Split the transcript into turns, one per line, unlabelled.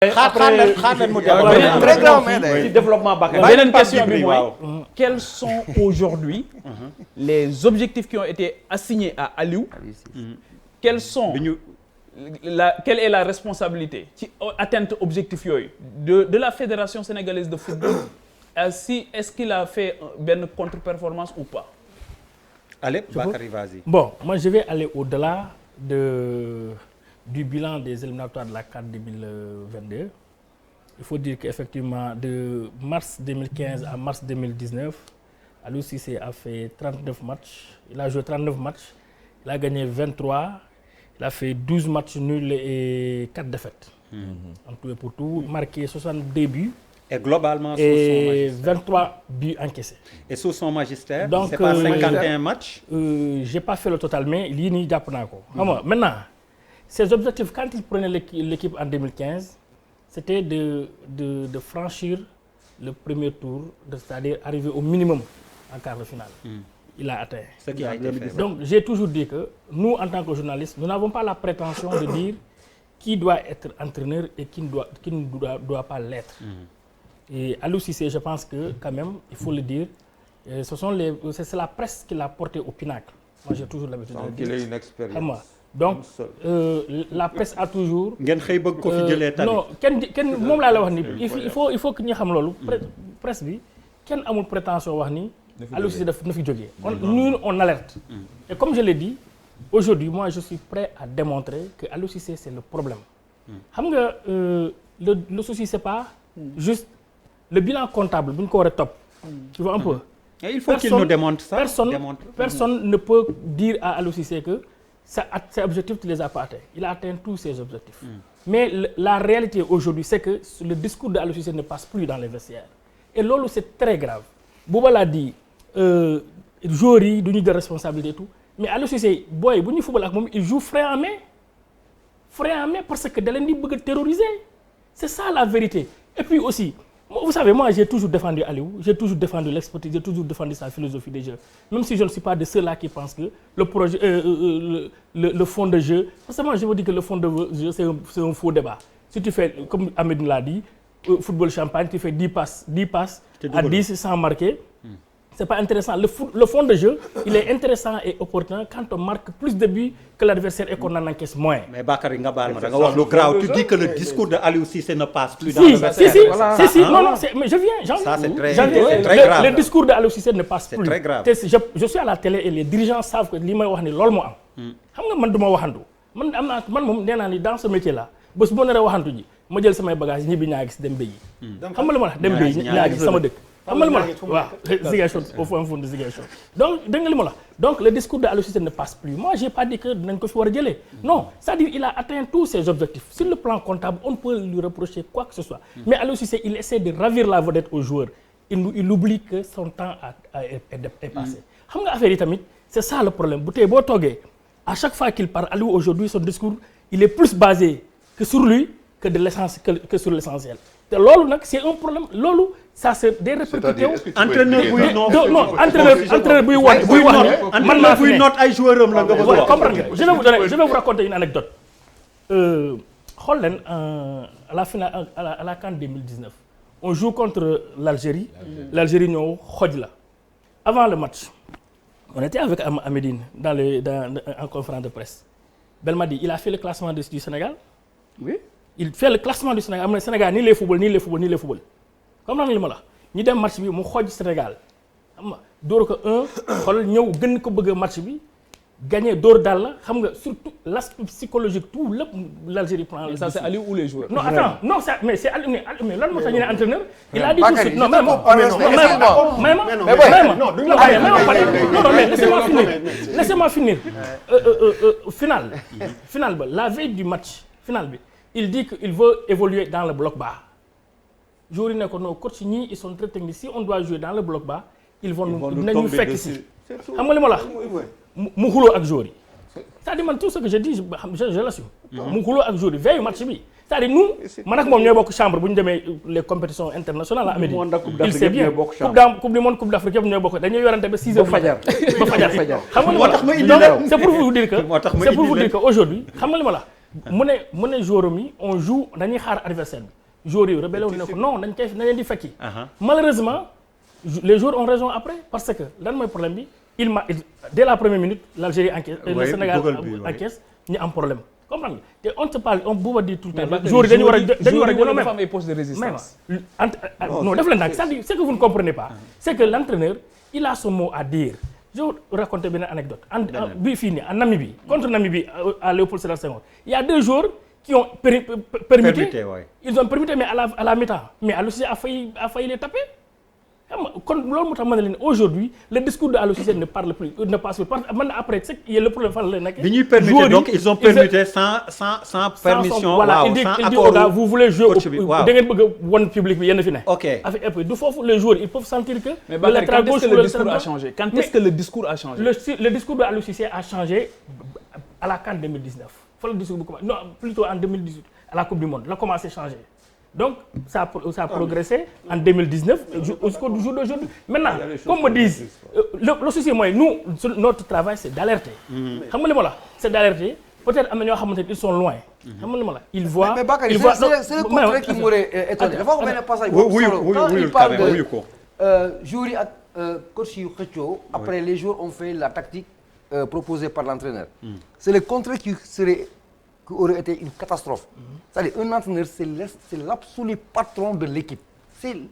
Très grand ci développement Bakary.
beneen question bi mooy quels sont aujourd'hui les objectifs qui ont été assignés à Aliou. Quels sont quelle est la responsabilité ci atteinte objectif yooyu de la Fédération sénégalaise de football si est-ce qu'il a fait benn contre-performance ou pas?
Allez, Bakary, vas-y.
Bon, moi je vais aller au-delà du bilan des éliminatoires de la CAN 2022. Il faut dire qu'effectivement, de mars 2015 à mars 2019, Aliou Cissé a fait 39 matchs. Il a joué 39 matchs. Il a gagné 23. Il a fait 12 matchs nuls et 4 défaites. En tout et pour tout, marqué 62 buts.
Et globalement, sous
et
son magistère.
23 buts encaissés.
Et sous son magistère,
donc
c'est pas 51 matchs.
J'ai pas fait le total, mais lii nii jàpp naa ko. Xam nga maintenant, ses objectifs quand il prenait l'équipe en 2015, c'était de franchir le premier tour, c'est-à-dire arriver au minimum en quart de finale. Il a atteint.
Ce qui a été fait.
Donc j'ai toujours dit que nous, en tant que journalistes, nous n'avons pas la prétention de dire qui doit être entraîneur et qui ne doit pas l'être. Et Aliou Cissé, je pense que quand même, il faut le dire, c'est la presse qui l'a porté au pinacle. Moi, j'ai toujours l'habitude de le dire.
Il a une expérience.
Donc, la presse a toujours.
Non,
moom laa la wax ni il faut que ñu xam loolu. Presse bi kenn amul prétention wax ni. Aliou Cissé daf na fi jógee. Nous on alerte. Et comme je l'ai dit, aujourd'hui, moi, je suis prêt à démontrer que Aliou Cissé c'est le problème. Xam nga le souci c'est pas juste le bilan comptable bu ñu ko war a topp. Tu vois un peu.
Et il faut qu'il nous démontre ça.
Personne ne peut dire à Aliou Cissé que ses objectifs, tu les as pas atteints. Il a atteint tous ses objectifs. Mais la réalité aujourd'hui, c'est que le discours de Aliou Cissé ne passe plus dans les vestiaires. Et loolu c'est très grave. Bouba l'a dit, joueurs yi du ñu jël responsabilité et tout. Mais Aliou Cissé, boy, bu ñu football ak moom, il joue frein en main. Frein en main parce que da leen di bëgg a terroriser. C'est ça la vérité. Et puis aussi, vous savez, moi j'ai toujours défendu Aliou, j'ai toujours défendu l'expertise, j'ai toujours défendu sa philosophie de jeu. Même si je ne suis pas de ceux-là qui pensent que le projet, le fond de jeu, parce que moi je vous dis que le fond de jeu c'est un faux débat. Si tu fais, comme Ahmed l'a dit, football champagne, tu fais 10 passes à 10 sans marquer. C'est pas intéressant. Le fond de jeu, il est intéressant et opportun quand on marque plus de buts que l'adversaire et qu'on en encaisse moins.
Mais Bakary nga baal ma da nga wax lu grave. Tu dis que le discours de Aliou Cissé ne passe plus dans le vestiaire.
Si, non, mais je viens.
Ça c'est très grave.
Le discours de Aliou Cissé ne passe plus.
C'est très grave.
Je suis à la télé et les dirigeants savent que li may wax ni loolu moo am. Xam nga man du ma waxantu. Man moom nee naa ni dans ce métier là, bés boo naree waxantu ji ma jël samay bagages ñibbi ñaa gis dem béyi. Xam nga li ma wax dem béyi ñaa gis sama dëkk. Donc le discours de Aliou Cissé ne passe plus. Moi j'ai pas dit que dinañ ko fi war a jëlee. Non, c'est-à-dire il a atteint tous ses objectifs. Sur le plan comptable, on ne peut lui reprocher quoi que ce soit. Mais Aliou Cissé, il essaie de ravir la vedette aux joueurs. Il oublie que son temps est passé. Xam nga affaire yi tamit, c'est ça le problème. Bu tey boo toogee, à chaque fois qu'il parle, Aliou aujourd'hui son discours, il est plus basé que sur lui que sur l'essentiel. te loolu nag c'est un problème loolu ça c'est des répercussions.
entraîneur
buy wax ne man maa fi
note ay joueurs am la nga bëgg a wax.
comprendre nga je vais vous raconter une anecdote. Xool leen à la finale à la CAN 2019 on joue contre l'Algérie. L'Algérie ñëw xoj la. Avant le match on était avec Amédine en conférence de presse. Belmadi il a fait le classement du Sénégal.
Oui.
Il fait le classement du Sénégal am na Sénégal nii lay football comme nan li ma la ñi dem match bi mu xooj Sénégal xam nga dóor ko xool ñëw gën ko bëgg match bi gagné dóor daal la xam nga surtout l'aspect psychologique tout lépp l'Algérie prend.
Et ça c'est Aliou ou les joueurs?
Non attends non ça mais c'est Aliou mais lan moo tax ñu ne entraîneur. Il a dit tout de suite non laissez-moi finir. Final ba la veille du match final bi. Il dit qu'il veut évoluer dans le bloc bas. Joueurs yi ne ko non coach ñii ils sont très techniques si on doit jouer dans le bloc bas ils vont nañu fekk si. xam nga li ma la mu xuloo ak joueurs yi. c'est-à-dire man tout ce que je dis je l'assume. mu xuloo ak joueurs yi veille match bi. c'est-à-dire nous man ak moom ñooy bokk chambre bu ñu demee les compétitions internationales à Amédine. il sait bien coupe du monde coupe d'Afrique yëpp ñooy bokk dañuy yorante ba 6 heures. ba fajar xam nga li ma la c'est pour vous dire que aujourd'hui xam nga li ma la mu ne joueur mi on joue dañuy xaar adversaire bi joueurs yi rebelle wu ne ko non dañ leen di fekki. Malheureusement les joueurs ont raison après parce que lan mooy problème bi dès la première minute l'Algérie encaisse le Sénégal encaisse ñu am problème. comprendre nga te on te parle on bu ma di tout le temps. joueurs yi dañu war a
dafa am ay postes de résistance.
non def leen nag c'est-à-dire ce que vous ne comprenez pas. c'est que l'entraîneur il a son mot à dire. je vais raconter benn anecdote bii fii nii en Namibie contre Namibie à Léopold Sédar Senghor il y a 2 joueurs qui ont permuté ils ont permuté mais à la mi-temps mais Aliou Cissé a failli les taper. xam nga kon loolu moo tax ma ne leen aujourd'hui le discours de Aliou Cissé ne passe plus parce que man après c'est que le problème fan la nekk.
bi ñuy permuté donc ils ont permuté sans permission.
voilà il dit au gars vous voulez jouer da ngeen bëgg a won public bi yéen fi ne.
ok
et puis du foofu les joueurs ils peuvent sentir que.
mais Bakary, quand est-ce que le discours a changé quand est-ce que le discours a changé.
le discours de Aliou Cissé a changé à la CAN 2019 fa la discours bu commencé non plutôt en 2018 à la Coupe du Monde la commencé à changer. Donc, ça a progressé en 2019 jusqu'au jour d'aujourd'hui. Maintenant, comme me disent, le souci, moi, nous, notre travail, c'est d'alerter. C'est d'alerter. Peut-être ils sont loin. Ils voient.
Mais Bakary, c'est le contraire qui m'aurait étonné. Quand il parle de jouer coach après les joueurs ont fait la tactique proposée par l'entraîneur. C'est le contraire qui aurait été une catastrophe. C'est-à-dire un entraîneur, c'est l'absolu patron de l'équipe. C'est